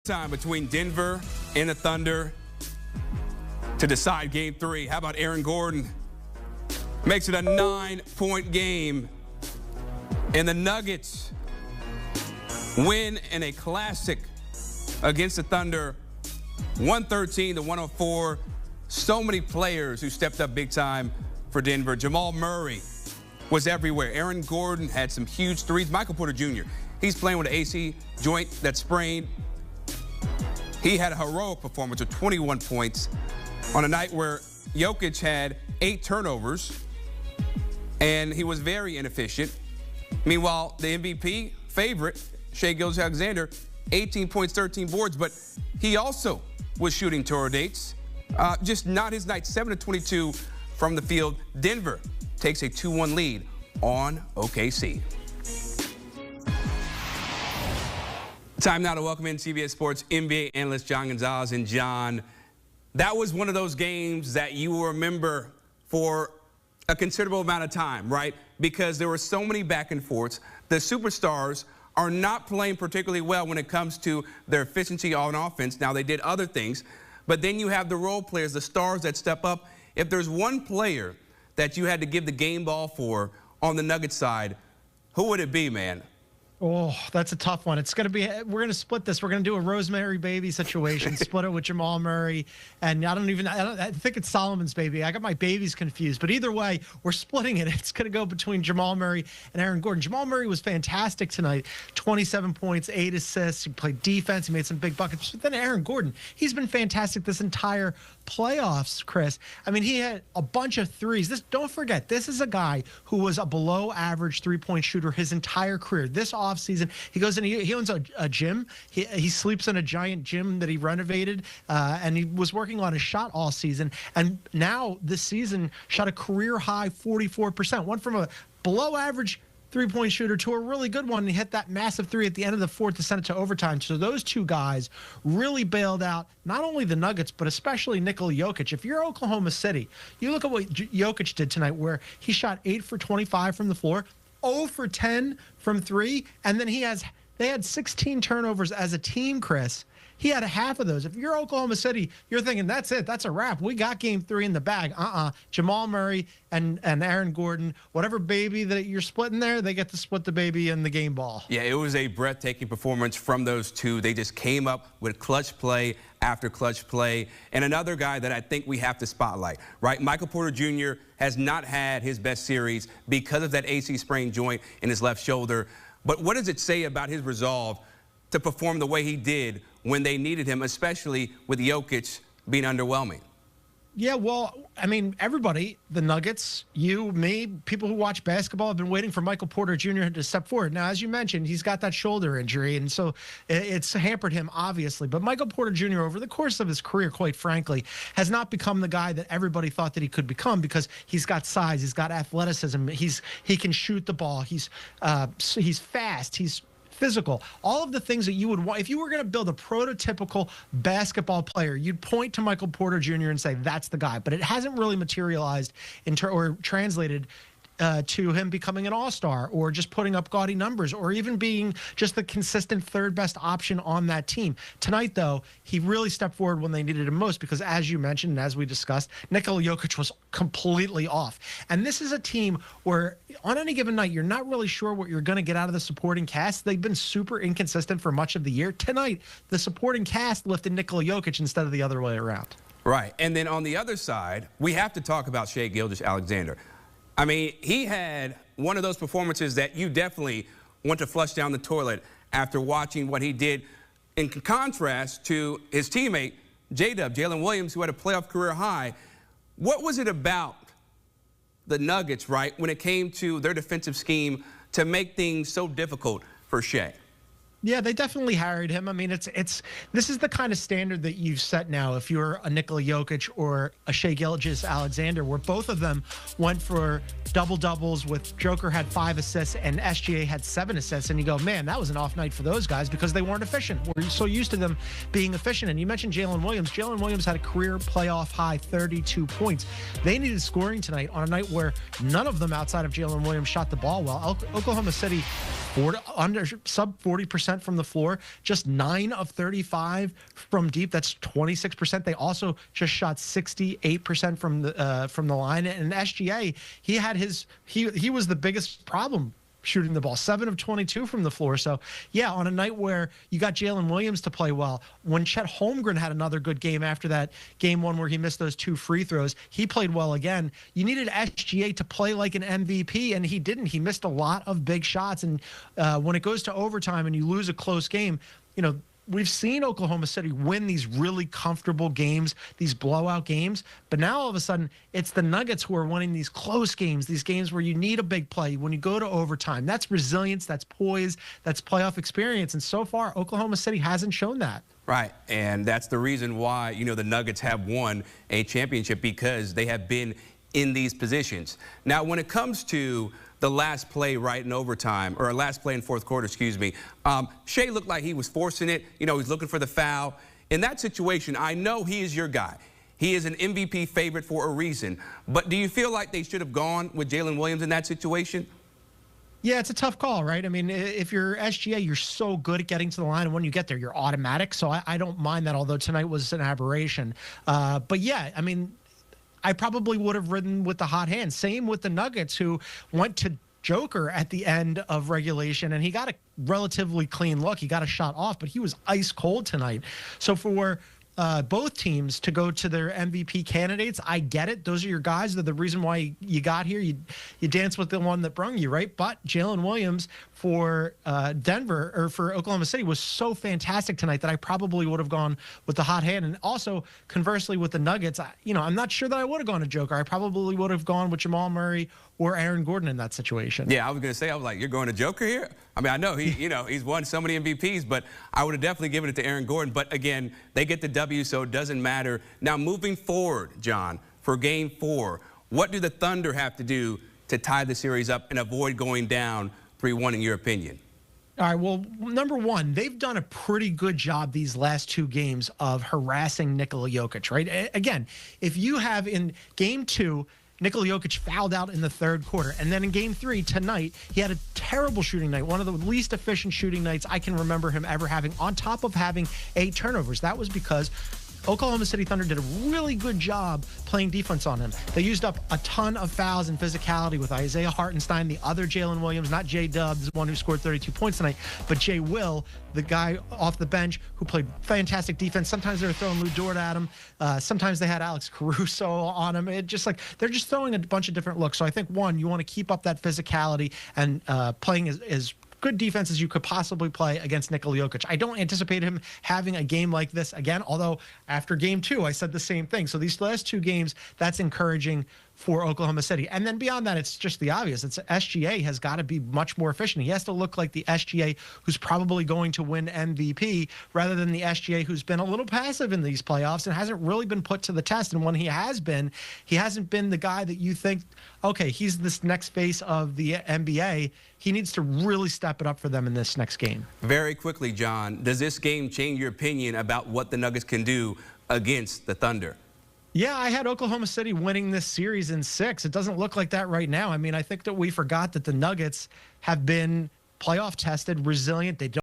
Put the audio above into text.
Time between Denver and the Thunder to decide Game 3. How about Aaron Gordon? Makes it a 9-point game. And the Nuggets win in a classic against the Thunder, 113-104. So many players who stepped up big time for Denver. Jamal Murray was everywhere. Aaron Gordon had some huge threes. Michael Porter Jr., he's playing with an AC joint that's sprained. He had a heroic performance with 21 points on a night where Jokic had 8 turnovers, and he was very inefficient. Meanwhile, the MVP favorite, Shai Gilgeous-Alexander, 18 points, 13 boards, but he also was shooting tour dates. Just not his night, 7-22 from the field. Denver takes a 2-1 lead on OKC. Time now to welcome in CBS Sports NBA analyst John Gonzalez. And John, that was one of those games that you will remember for a considerable amount of time, right? Because there were so many back and forths. The superstars are not playing particularly well when it comes to their efficiency on offense. Now, they did other things, but then you have the role players, the stars that step up. If there's one player that you had to give the game ball for on the Nuggets side, who would it be, man? Oh, that's a tough one. It's going to be, we're going to split this. We're going to do a Rosemary baby situation, split it with Jamal Murray. And I think it's Solomon's baby. I got my babies confused. But either way, we're splitting it. It's going to go between Jamal Murray and Aaron Gordon. Jamal Murray was fantastic tonight. 27 points, 8 assists. He played defense. He made some big buckets. But then Aaron Gordon, he's been fantastic this entire playoffs, Chris. I mean, he had a bunch of threes. Don't forget, this is a guy who was a below-average three-point shooter his entire career. This offseason, he goes in, he owns a gym. He sleeps in a giant gym that he renovated, and he was working on his shot all season. And now this season, shot a career-high 44%. Went from a below-average three-point shooter to a really good one. He hit that massive three at the end of the fourth to send it to overtime. So those two guys really bailed out not only the Nuggets, but especially Nikola Jokic. If you're Oklahoma City, you look at what Jokic did tonight, where he shot 8 for 25 from the floor, 0 for 10 from 3, and then they had 16 turnovers as a team, Chris. He had a half of those. If you're Oklahoma City, you're thinking, that's it. That's a wrap. We got game 3 in the bag. Jamal Murray and Aaron Gordon, whatever baby that you're splitting there, they get to split the baby and the game ball. Yeah, it was a breathtaking performance from those two. They just came up with clutch play after clutch play. And another guy that I think we have to spotlight, right? Michael Porter Jr. has not had his best series because of that AC sprain joint in his left shoulder. But what does it say about his resolve to perform the way he did when they needed him, especially with Jokic being underwhelming? Yeah, well, I mean, everybody, the Nuggets, you, me, people who watch basketball have been waiting for Michael Porter Jr. to step forward. Now, as you mentioned, he's got that shoulder injury, and so it's hampered him, obviously. But Michael Porter Jr., over the course of his career, quite frankly, has not become the guy that everybody thought that he could become, because he's got size, he's got athleticism, he can shoot the ball, he's fast, he's physical, all of the things that you would want. If you were going to build a prototypical basketball player, you'd point to Michael Porter Jr. and say, that's the guy. But it hasn't really materialized or translated to him becoming an all-star, or just putting up gaudy numbers, or even being just the consistent third best option on that team. Tonight, though, he really stepped forward when they needed him most, because as you mentioned, and as we discussed, Nikola Jokic was completely off. And this is a team where on any given night, you're not really sure what you're going to get out of the supporting cast. They've been super inconsistent for much of the year. Tonight, the supporting cast lifted Nikola Jokic instead of the other way around. Right. And then on the other side, we have to talk about Shai Gilgeous-Alexander. I mean, he had one of those performances that you definitely want to flush down the toilet after watching what he did, in contrast to his teammate, Jalen Williams, who had a playoff career high. What was it about the Nuggets, right, when it came to their defensive scheme to make things so difficult for Shai? Yeah, they definitely harried him. I mean, this is the kind of standard that you've set now if you're a Nikola Jokic or a Shai Gilgeous-Alexander, where both of them went for double-doubles, with Joker had 5 assists and SGA had 7 assists, and you go, man, that was an off night for those guys because they weren't efficient. We're so used to them being efficient. And you mentioned Jalen Williams. Jalen Williams had a career playoff high 32 points. They needed scoring tonight on a night where none of them outside of Jalen Williams shot the ball well. Oklahoma City sub 40% 40% from the floor, just 9 of 35 from deep. That's 26%. They also just shot 68% from the line. And SGA, he was the biggest problem shooting the ball, 7 of 22 from the floor. So, yeah, on a night where you got Jalen Williams to play well, when Chet Holmgren had another good game after that game one where he missed those 2 free throws, he played well again. You needed SGA to play like an MVP, and he didn't. He missed a lot of big shots. And when it goes to overtime and you lose a close game, you know, we've seen Oklahoma City win these really comfortable games, these blowout games, but now all of a sudden it's the Nuggets who are winning these close games, these games where you need a big play when you go to overtime. That's resilience, that's poise, that's playoff experience, and so far Oklahoma City hasn't shown that. Right, and that's the reason why, you know, the Nuggets have won a championship, because they have been in these positions. Now, when it comes to the last play right in overtime, or last play in fourth quarter, excuse me, Shea looked like he was forcing it. You know, he's looking for the foul. In that situation, I know he is your guy. He is an MVP favorite for a reason. But do you feel like they should have gone with Jalen Williams in that situation? Yeah, it's a tough call, right? I mean, if you're SGA, you're so good at getting to the line, and when you get there, you're automatic. So I don't mind that, although tonight was an aberration. But yeah, I mean, I probably would have ridden with the hot hand. Same with the Nuggets, who went to Joker at the end of regulation, and he got a relatively clean look. He got a shot off, but he was ice cold tonight. So for both teams to go to their MVP candidates, I get it. Those are your guys. They're the reason why you got here. You dance with the one that brung you, right? But Jalen Williams for Denver, or for Oklahoma City, was so fantastic tonight that I probably would have gone with the hot hand. And also, conversely, with the Nuggets, I'm not sure that I would have gone to Joker. I probably would have gone with Jamal Murray or Aaron Gordon in that situation. Yeah, I was going to say, I was like, you're going to Joker here? I mean, I know he's won so many MVPs, but I would have definitely given it to Aaron Gordon. But again, they get the W, so it doesn't matter. Now, moving forward, John, for Game 4, what do the Thunder have to do to tie the series up and avoid going down 3-1 in your opinion? All right, well, number one, they've done a pretty good job these last 2 games of harassing Nikola Jokic, right? Again, if you have in Game 2, Nikola Jokic fouled out in the 3rd quarter. And then in Game 3 tonight, he had a terrible shooting night, one of the least efficient shooting nights I can remember him ever having, on top of having 8 turnovers. That was because Oklahoma City Thunder did a really good job playing defense on him. They used up a ton of fouls and physicality with Isaiah Hartenstein, the other Jalen Williams, not J-Dub, the one who scored 32 points tonight, but Jay Will, the guy off the bench who played fantastic defense. Sometimes they were throwing Lou Dort at him. Sometimes they had Alex Caruso on him. They're just throwing a bunch of different looks. So I think, one, you want to keep up that physicality and playing as good defense as you could possibly play against Nikola Jokic. I don't anticipate him having a game like this again, although after Game 2, I said the same thing. So these last 2 games, that's encouraging for Oklahoma City. And then beyond that, it's just the obvious. It's SGA has got to be much more efficient. He has to look like the SGA who's probably going to win MVP, rather than the SGA who's been a little passive in these playoffs and hasn't really been put to the test. And when he hasn't been the guy that you think, okay, he's this next face of the NBA. He needs to really step it up for them in this next game. Very quickly, John, does this game change your opinion about what the Nuggets can do against the Thunder? Yeah, I had Oklahoma City winning this series in 6. It doesn't look like that right now. I mean, I think that we forgot that the Nuggets have been playoff tested, resilient. They don't